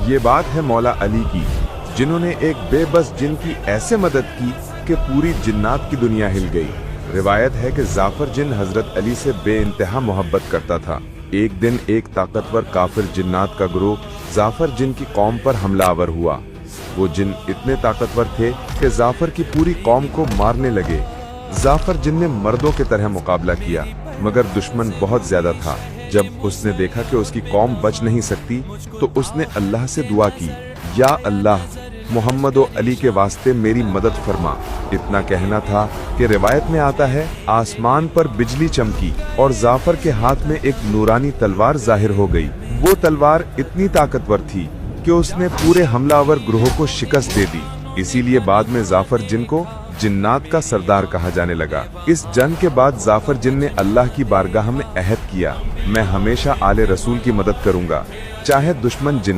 یہ بات ہے مولا علی کی، جنہوں نے ایک بے بس جن کی ایسے مدد کی کہ پوری جنات کی دنیا ہل گئی۔ روایت ہے کہ جعفر جن حضرت علی سے بے انتہا محبت کرتا تھا۔ ایک دن ایک طاقتور کافر جنات کا گروہ جعفر جن کی قوم پر حملہ آور ہوا۔ وہ جن اتنے طاقتور تھے کہ جعفر کی پوری قوم کو مارنے لگے۔ جعفر جن نے مردوں کی طرح مقابلہ کیا، مگر دشمن بہت زیادہ تھا۔ جب اس نے دیکھا کہ اس کی قوم بچ نہیں سکتی تو اس نے اللہ سے دعا کی، یا اللہ، محمد و علی کے واسطے میری مدد فرما۔ اتنا کہنا تھا کہ روایت میں آتا ہے آسمان پر بجلی چمکی اور جعفر کے ہاتھ میں ایک نورانی تلوار ظاہر ہو گئی۔ وہ تلوار اتنی طاقتور تھی کہ اس نے پورے حملہ آور گروہ کو شکست دے دی۔ اسی لیے بعد میں جعفر جن کو جنات کا سردار کہا جانے لگا۔ اس جنگ کے بعد جعفر جن نے اللہ کی بارگاہ میں عہد کیا، میں ہمیشہ آل رسول کی مدد کروں گا، چاہے دشمن جن